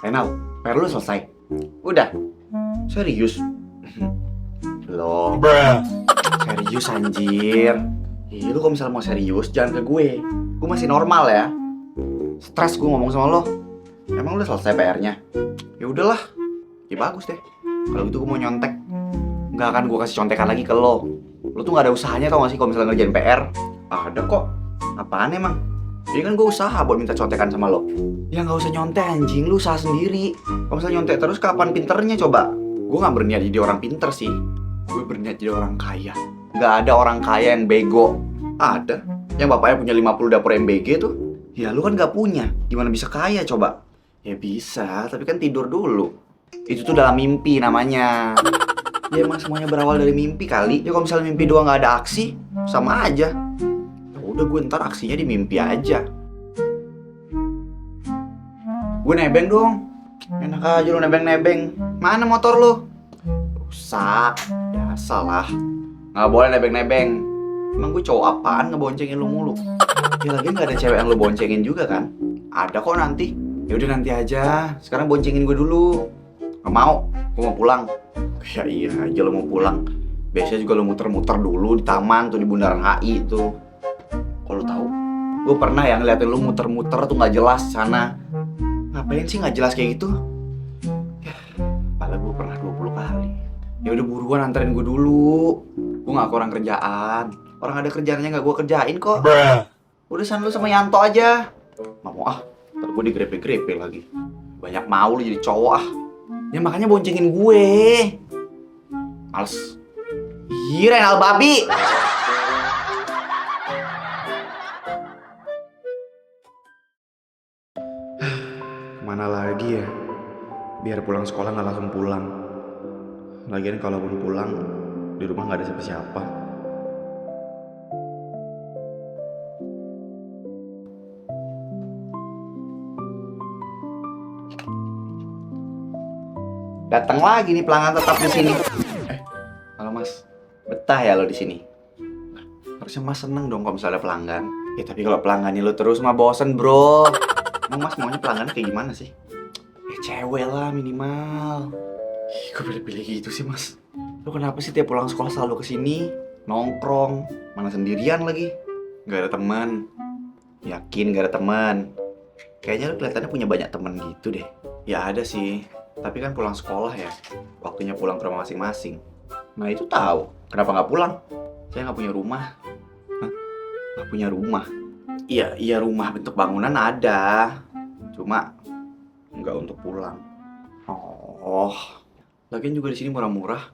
Renal, PR lu selesai? Udah? Serius? Loh, serius anjir. Ih, lu kalau misalnya mau serius, jangan ke gue. Gue masih normal ya. Stres gue ngomong sama lo. Emang udah selesai PR-nya? Ya udahlah. Ya bagus deh. Kalau gitu gue mau nyontek. Nggak akan gue kasih contekan lagi ke lo. Lo tuh nggak ada usahanya tau gak sih kalau misalnya ngerjain PR? Ada kok. Apaan emang? Jadi kan gue usaha buat minta contekan sama lo. Ya nggak usah nyontek anjing, lu usaha sendiri. Kalau misalnya nyontek terus kapan pinternya coba? Gue nggak berniat jadi orang pinter sih. Gue berniat jadi orang kaya. Nggak ada orang kaya yang bego. Ada. Yang bapaknya punya 50 dapur MBG tuh. Ya lu kan nggak punya. Gimana bisa kaya coba? Ya bisa, tapi kan tidur dulu. Itu tuh dalam mimpi namanya. Ya emang semuanya berawal dari mimpi kali. Ya kalau misalnya mimpi doang nggak ada aksi, sama aja. Ya udah gue ntar aksinya di mimpi aja. Gue nebeng dong. Enak aja lu nebeng-nebeng. Mana motor lu? Rusak. Biasa lah. Nggak boleh nebeng-nebeng. Emang gue cowok apaan ngeboncengin lu mulu? Ya lagi nggak ada cewek yang lu boncengin juga kan? Ada kok nanti. Ya udah nanti aja. Sekarang boncengin gue dulu. Nggak mau. Gue mau pulang. Ya iya aja lu mau pulang. Biasanya juga lu muter-muter dulu di taman tuh di Bundaran HI tuh. Kalau lu tahu, gue pernah ya ngeliatin lu muter-muter tuh nggak jelas sana. Ngapain sih nggak jelas kayak gitu? Ya, padahal gue pernah 20 kali. Ya udah buruan anterin gue dulu. Gue nggak kurang kerjaan. Orang ada kerjaannya nggak gue kerjain kok. Udah sana lu sama Yanto aja. Nggak mau ah, ntar gue digrepe-grepe lagi. Banyak mau lu jadi cowok ah. Ya makanya boncengin gue. Males. Ih, Renal babi. Kemana lagi ya? Biar pulang sekolah nggak langsung pulang. Lagian kalaupun pulang, di rumah nggak ada siapa-siapa. Datang lagi nih pelanggan tetap di sini. Halo Mas, betah ya lo di sini? Harusnya Mas seneng dong kalau misalnya ada pelanggan. Ya tapi kalau pelanggannya lo terus mah bosen bro. Emang Mas maunya pelanggan kayak gimana sih? Ya cewek lah minimal. Ih, kok pilih-pilih gitu sih Mas? Lo kenapa sih tiap pulang sekolah selalu kesini? Nongkrong, mana sendirian lagi? Gak ada teman. Yakin gak ada teman? Kayaknya lo kelihatannya punya banyak teman gitu deh. Ya ada sih, tapi kan pulang sekolah ya. Waktunya pulang ke rumah masing-masing. Nah itu tahu. Kenapa nggak pulang? Saya nggak punya rumah. Hah? Nggak punya rumah? Iya rumah bentuk bangunan ada. Cuma nggak untuk pulang. Oh, lagian juga di sini murah-murah.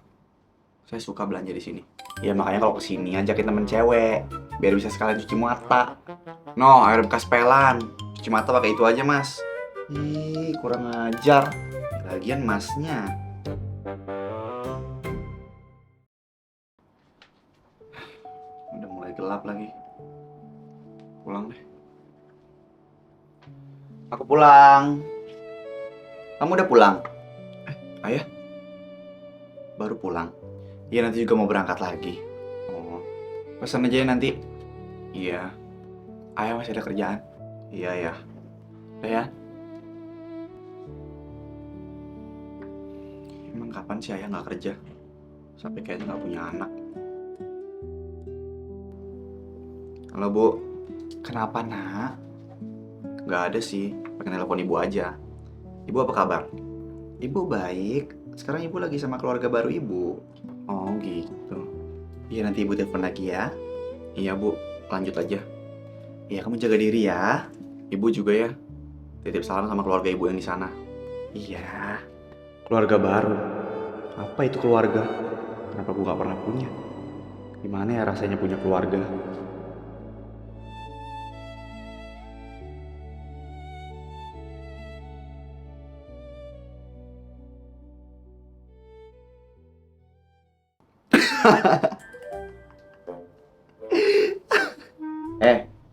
Saya suka belanja di sini. Ya makanya kalau kesini ajakin temen cewek, biar bisa sekalian cuci mata. No, air bekas pelan. Cuci mata pakai itu aja mas. Ih, kurang ajar. Lagian masnya. Udah mulai gelap lagi. Pulang deh. Aku pulang. Kamu udah pulang? Ayah? Baru pulang? Iya nanti juga mau berangkat lagi. Oh, pesan aja ya nanti. Iya. Ayah masih ada kerjaan. Iya ya. Udah ya. Emang kapan sih ayah nggak kerja? Sampai kayaknya nggak punya anak. Halo bu. Kenapa nak? Nggak ada sih. Pakai telepon ibu aja. Ibu apa kabar? Ibu baik. Sekarang ibu lagi sama keluarga baru ibu. Oh gitu. Iya nanti ibu telepon lagi ya. Iya bu, lanjut aja. Iya kamu jaga diri ya. Ibu juga ya. Titip salam sama keluarga ibu yang di sana. Iya. Keluarga baru. Apa itu keluarga? Kenapa gue gak pernah punya? Gimana ya rasanya punya keluarga?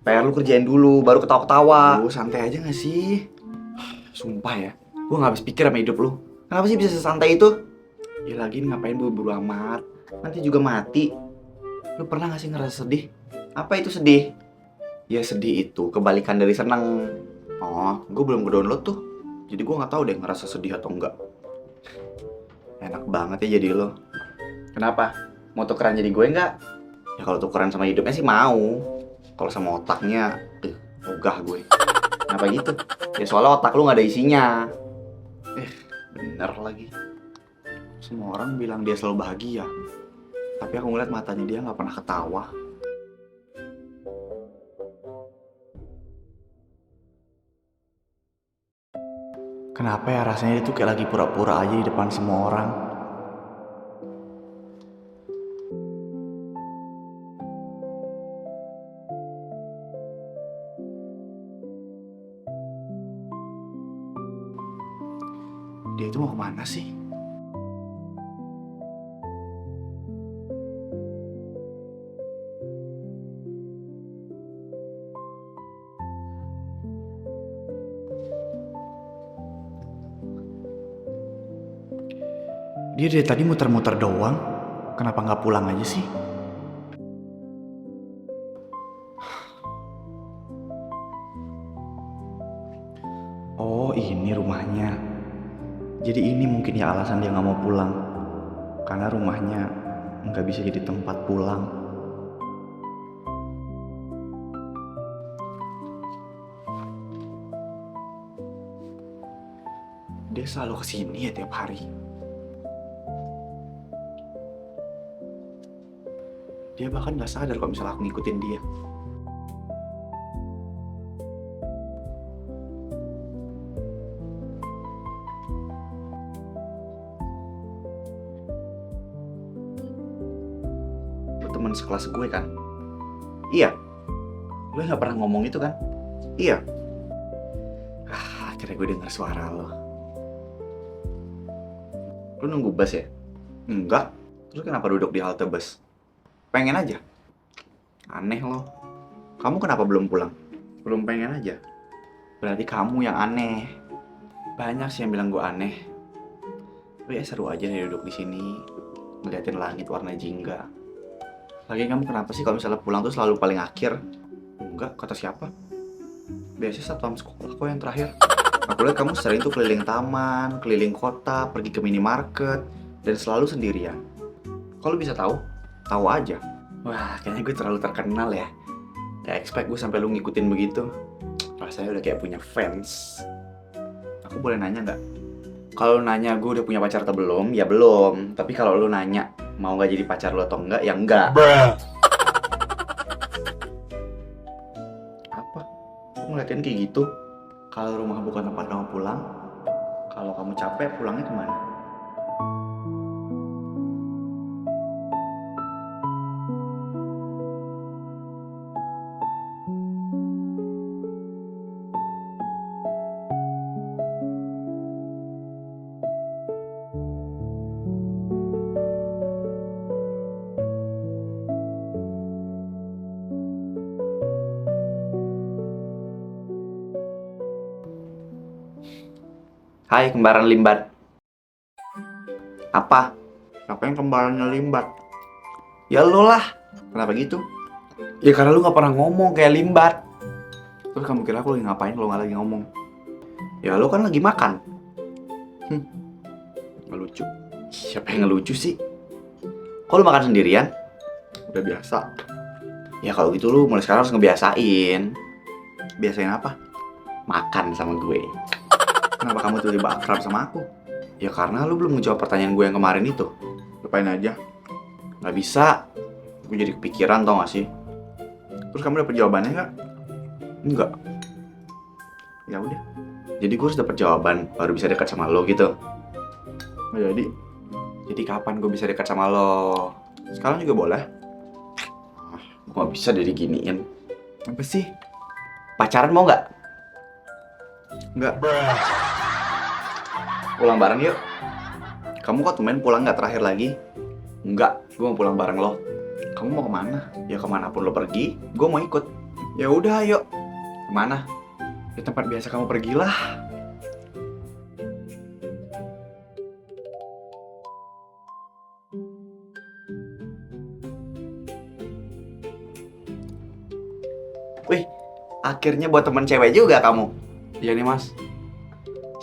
PR lu kerjain dulu, baru ketawa-ketawa. Lu santai aja gak sih? Sumpah ya, gue gak habis pikir sama hidup lu. Kenapa sih bisa sesantai itu? Ya lagi ngapain buru-buru amat? Nanti juga mati. Lu pernah gak sih ngerasa sedih? Apa itu sedih? Ya sedih itu kebalikan dari seneng. Oh, gue belum nge-download tuh. Jadi gue nggak tahu deh ngerasa sedih atau enggak. Enak banget ya jadi lo. Kenapa? Mau tukeran jadi gue nggak? Ya kalau tukeran sama hidupnya sih mau. Kalau sama otaknya, ogah gue. Kenapa gitu? Ya soalnya otak lu nggak ada isinya. Bener lagi. Semua orang bilang dia selalu bahagia. Tapi aku ngeliat matanya dia nggak pernah ketawa. Kenapa ya rasanya itu kayak lagi pura-pura aja di depan semua orang? Dia itu mau kemana sih? Dia dari tadi muter-muter doang. Kenapa nggak pulang aja sih? Oh, ini rumahnya. Jadi ini mungkin ya alasan dia nggak mau pulang. Karena rumahnya nggak bisa jadi tempat pulang. Dia selalu kesini ya tiap hari. Dia bahkan nggak sadar kalau misalnya aku ngikutin dia. Lu teman sekelas gue kan? Iya. Lu nggak pernah ngomong itu kan? Iya. Akhirnya gue dengar suara lo. Lu nunggu bus ya? Enggak. Terus kenapa duduk di halte bus? Pengen aja. Aneh lo. Kamu kenapa belum pulang? Belum pengen aja. Berarti kamu yang aneh. Banyak sih yang bilang gue aneh. Tapi ya seru aja nih duduk di sini, ngeliatin langit warna jingga. Lagi kamu kenapa sih kalau misalnya pulang tuh selalu paling akhir? Enggak, kata siapa? Biasanya satpam sekolah kok yang terakhir. Aku lihat kamu sering tuh keliling taman, keliling kota, pergi ke minimarket, dan selalu sendirian. Kok lu bisa tahu? Tahu aja. Wah, kayaknya gue terlalu terkenal ya. Gak expect gue sampai lu ngikutin begitu. Rasanya udah kayak punya fans. Aku boleh nanya nggak? Kalau lu nanya gue udah punya pacar atau belum, ya belum. Tapi kalau lu nanya mau nggak jadi pacar lu atau enggak, ya enggak. Apa? Kok ngeliatin kayak gitu? Kalau rumah bukan tempat kamu pulang, kalau kamu capek pulangnya kemana? Hai kembaran limbat. Apa? Apa yang kembarannya limbat? Ya lu lah. Kenapa gitu? Ya karena lu gak pernah ngomong kayak limbat. Terus kamu kira aku lagi ngapain kalau gak lagi ngomong? Ya lu kan lagi makan. Gak lucu. Siapa yang ngelucu sih? Kok lu makan sendirian? Udah biasa. Ya kalau gitu lu mulai sekarang harus ngebiasain. Biasain apa? Makan sama gue. Kenapa kamu tiba-tiba akrab sama aku? Ya karena lu belum menjawab pertanyaan gue yang kemarin itu. Lupain aja. Gak bisa. Gue jadi kepikiran tau gak sih? Terus kamu dapet jawabannya gak? Enggak. Ya udah. Jadi gue harus dapet jawaban baru bisa dekat sama lo gitu. Oh, jadi kapan gue bisa dekat sama lo? Sekarang juga boleh. Gue gak bisa jadi giniin. Apa sih? Pacaran mau gak? Enggak. Pulang bareng yuk. Kamu kok temen pulang gak terakhir lagi? Enggak, gue mau pulang bareng lo. Kamu mau kemana? Ya kemanapun lo pergi, gue mau ikut. Ya udah, ayo. Kemana? Ya tempat biasa kamu pergilah. Wih, akhirnya buat temen cewek juga kamu. Iya nih mas.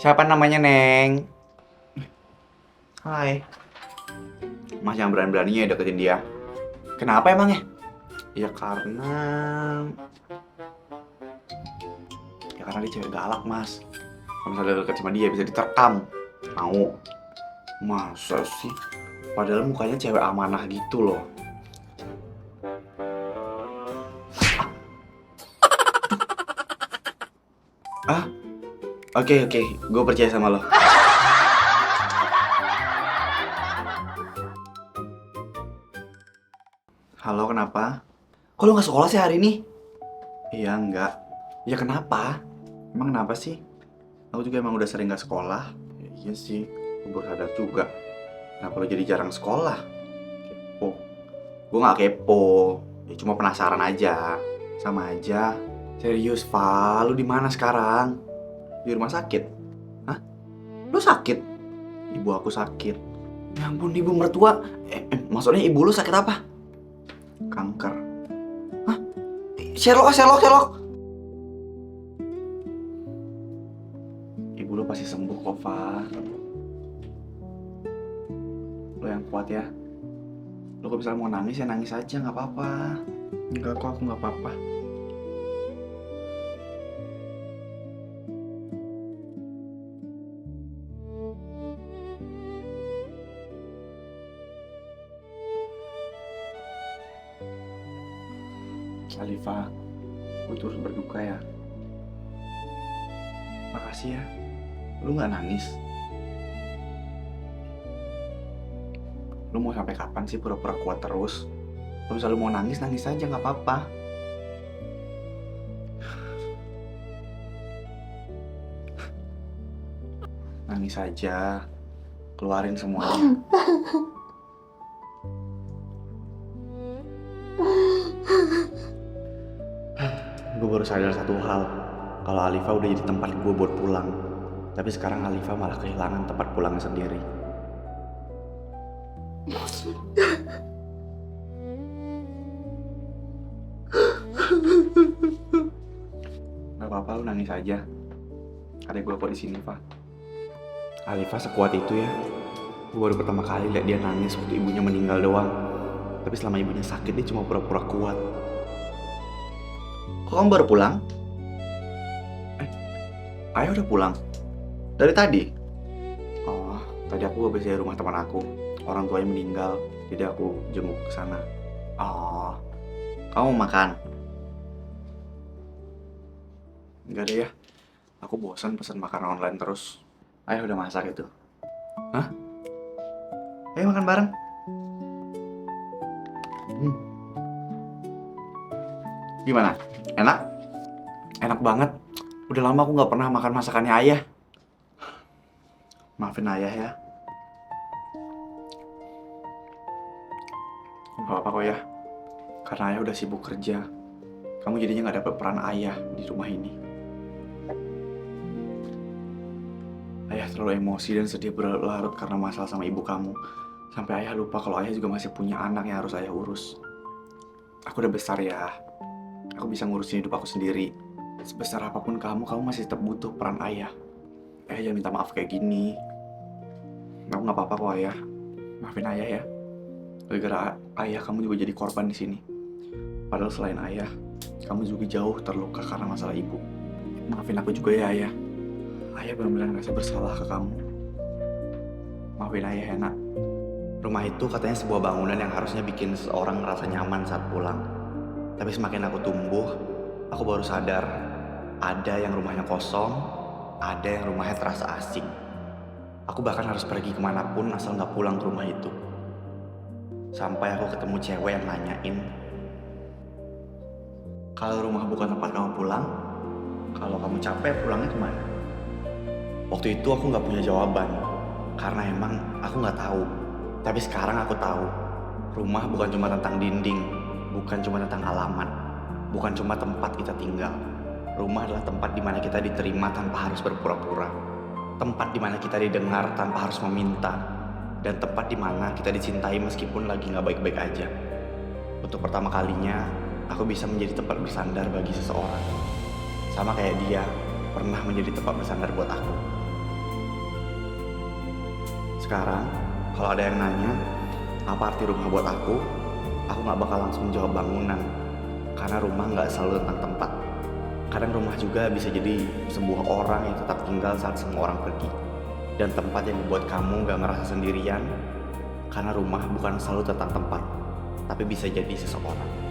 Siapa namanya, Neng? Hai. Mas yang berani-beraninya deketin dia. Kenapa emangnya? Ya karena... Ya karena dia cewek galak, Mas. Kalau misalnya deket sama dia bisa diterkam. Mau? Masa sih? Padahal mukanya cewek amanah gitu loh. Ah? Oke, gue percaya sama lo. Halo, kenapa? Kok lo gak sekolah sih hari ini? Iya, enggak. Ya kenapa? Emang kenapa sih? Aku juga emang udah sering gak sekolah. Ya, iya sih, gue baru sadar juga. Kenapa lo jadi jarang sekolah? Kepo. Gue gak kepo. Ya cuma penasaran aja. Sama aja. Serius, Val. Lu di mana sekarang? Di rumah sakit? Hah? Lu sakit? Ibu aku sakit. Ya ampun, ibu mertua. Maksudnya ibu lu sakit apa? Kanker. Hah? Sherlock. Ibu lu pasti sembuh kok, Fa. Lo yang kuat ya. Lo kalau misalnya mau nangis ya nangis aja, nggak apa-apa. Enggak kok, aku nggak apa-apa. Alifa, gue turut berduka ya. Makasih ya. Lu nggak nangis. Lu mau sampai kapan sih pura-pura kuat terus? Kalau misalnya lu mau nangis, nangis aja nggak apa-apa. Nangis aja. Keluarin semuanya. Gue baru sadar satu hal. Kalau Alifa udah jadi tempat gue buat pulang. Tapi sekarang Alifa malah kehilangan tempat pulangnya sendiri. Gak apa-apa, lu nangis aja. Ada gue kok di sini, Pak. Alifa sekuat itu ya. Gue baru pertama kali lihat dia nangis waktu ibunya meninggal doang. Tapi selama ibunya sakit dia cuma pura-pura kuat. Kok kamu baru pulang? Ayah udah pulang? Dari tadi? Oh, tadi aku habis dari rumah teman aku. Orang tuanya meninggal, jadi aku jenguk ke sana. Oh, kamu mau makan? Enggak deh ya. Aku bosan pesan makanan online terus. Ayah udah masak itu. Hah? Ayo makan bareng. Gimana? Enak? Enak banget. Udah lama aku gak pernah makan masakannya ayah. Maafin ayah ya. Gak apa-apa kok ya. Karena ayah udah sibuk kerja. Kamu jadinya gak dapet peran ayah di rumah ini. Ayah terlalu emosi dan sedih berlarut karena masalah sama ibu kamu. Sampai ayah lupa kalau ayah juga masih punya anak yang harus ayah urus. Aku udah besar ya. Aku bisa ngurusin hidup aku sendiri. Sebesar apapun kamu masih tetap butuh peran ayah. Ayah jangan minta maaf kayak gini. Aku nggak apa-apa kok ayah. Maafin ayah ya. Gara-gara ayah kamu juga jadi korban di sini. Padahal selain ayah, kamu juga jauh terluka karena masalah ibu. Maafin aku juga ya ayah. Ayah benar-benar ngerasa bersalah ke kamu. Maafin ayah ya nak. Rumah itu katanya sebuah bangunan yang harusnya bikin seseorang ngerasa nyaman saat pulang. Tapi semakin aku tumbuh, aku baru sadar ada yang rumahnya kosong, ada yang rumahnya terasa asing. Aku bahkan harus pergi kemanapun asal nggak pulang ke rumah itu. Sampai aku ketemu cewek yang nanyain, kalau rumah bukan tempat kamu pulang, kalau kamu capek pulangnya kemana? Waktu itu aku nggak punya jawaban, karena emang aku nggak tahu. Tapi sekarang aku tahu, rumah bukan cuma tentang dinding, bukan cuma tentang halaman, bukan cuma tempat kita tinggal. Rumah adalah tempat di mana kita diterima tanpa harus berpura-pura. Tempat di mana kita didengar tanpa harus meminta. Dan tempat di mana kita dicintai meskipun lagi nggak baik-baik aja. Untuk pertama kalinya, aku bisa menjadi tempat bersandar bagi seseorang. Sama kayak dia pernah menjadi tempat bersandar buat aku. Sekarang, kalau ada yang nanya, apa arti rumah buat aku nggak bakal langsung jawab bangunan. Karena rumah nggak selalu tentang tempat. Kadang rumah juga bisa jadi sebuah orang yang tetap tinggal saat semua orang pergi. Dan tempat yang membuat kamu nggak merasa sendirian. Karena rumah bukan selalu tentang tempat, tapi bisa jadi seseorang.